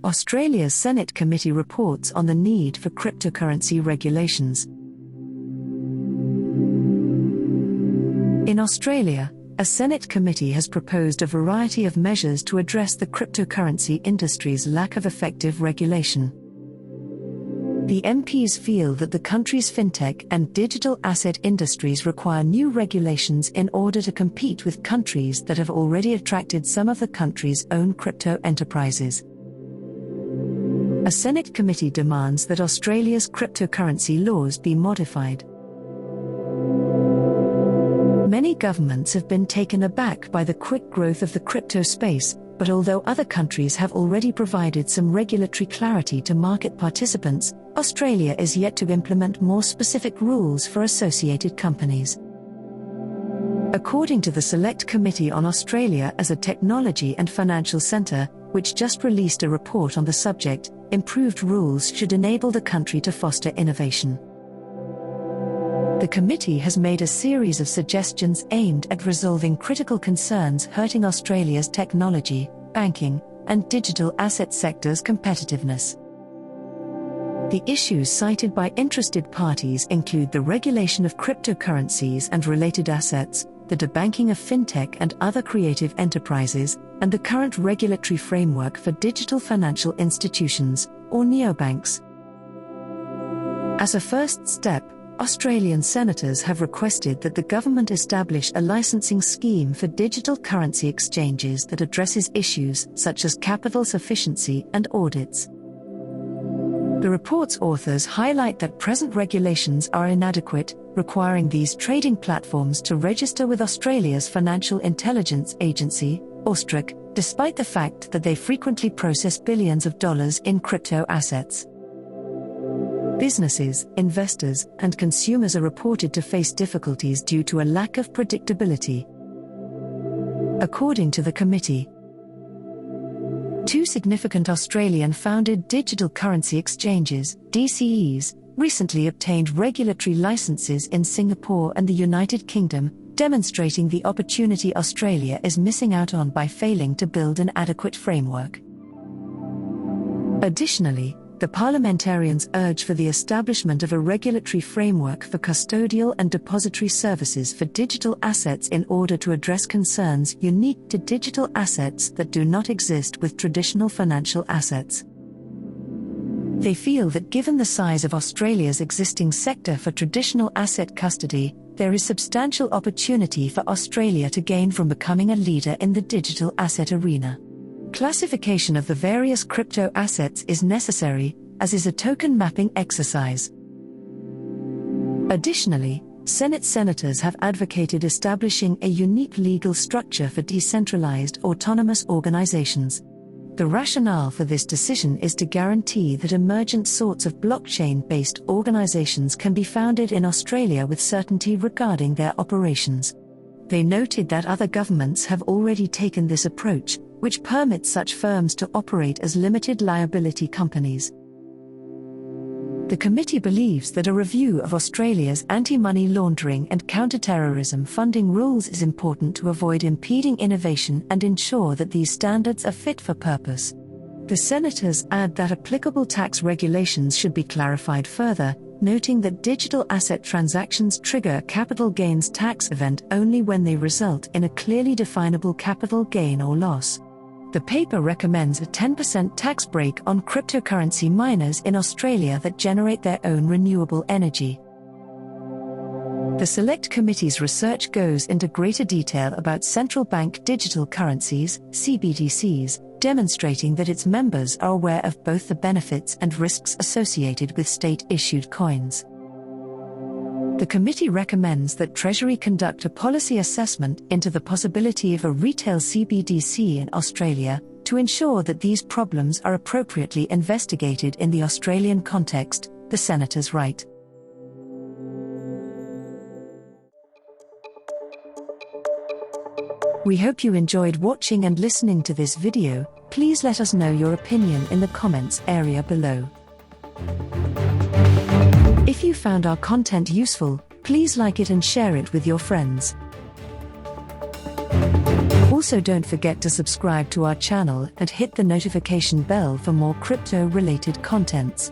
Australia's Senate committee reports on the need for cryptocurrency regulations. In Australia, a Senate committee has proposed a variety of measures to address the cryptocurrency industry's lack of effective regulation. The MPs feel that the country's fintech and digital asset industries require new regulations in order to compete with countries that have already attracted some of the country's own crypto enterprises. A Senate committee demands that Australia's cryptocurrency laws be modified. Many governments have been taken aback by the quick growth of the crypto space, but although other countries have already provided some regulatory clarity to market participants, Australia is yet to implement more specific rules for associated companies. According to the Select Committee on Australia as a Technology and Financial Centre, which just released a report on the subject, improved rules should enable the country to foster innovation. The committee has made a series of suggestions aimed at resolving critical concerns hurting Australia's technology, banking, and digital asset sector's competitiveness. The issues cited by interested parties include the regulation of cryptocurrencies and related assets, the debanking of fintech and other creative enterprises, and the current regulatory framework for digital financial institutions, or neobanks. As a first step, Australian senators have requested that the government establish a licensing scheme for digital currency exchanges that addresses issues such as capital sufficiency and audits. The report's authors highlight that present regulations are inadequate, requiring these trading platforms to register with Australia's Financial Intelligence Agency, AUSTRAC, despite the fact that they frequently process billions of dollars in crypto assets. Businesses, investors, and consumers are reported to face difficulties due to a lack of predictability. According to the committee, two significant Australian-founded digital currency exchanges, DCEs, recently obtained regulatory licenses in Singapore and the United Kingdom, demonstrating the opportunity Australia is missing out on by failing to build an adequate framework. Additionally, the parliamentarians urge for the establishment of a regulatory framework for custodial and depository services for digital assets in order to address concerns unique to digital assets that do not exist with traditional financial assets. They feel that given the size of Australia's existing sector for traditional asset custody, there is substantial opportunity for Australia to gain from becoming a leader in the digital asset arena. Classification of the various crypto assets is necessary, as is a token mapping exercise. Additionally, Senate senators have advocated establishing a unique legal structure for decentralized autonomous organizations. The rationale for this decision is to guarantee that emergent sorts of blockchain-based organizations can be founded in Australia with certainty regarding their operations. They noted that other governments have already taken this approach, which permits such firms to operate as limited liability companies. The committee believes that a review of Australia's anti-money laundering and counter-terrorism funding rules is important to avoid impeding innovation and ensure that these standards are fit for purpose. The senators add that applicable tax regulations should be clarified further, noting that digital asset transactions trigger a capital gains tax event only when they result in a clearly definable capital gain or loss. The paper recommends a 10% tax break on cryptocurrency miners in Australia that generate their own renewable energy. The Select Committee's research goes into greater detail about central bank digital currencies, CBDCs, demonstrating that its members are aware of both the benefits and risks associated with state-issued coins. The committee recommends that Treasury conduct a policy assessment into the possibility of a retail CBDC in Australia, to ensure that these problems are appropriately investigated in the Australian context, the senators write. We hope you enjoyed watching and listening to this video. Please let us know your opinion in the comments area below. If you found our content useful, please like it and share it with your friends. Also, don't forget to subscribe to our channel and hit the notification bell for more crypto-related contents.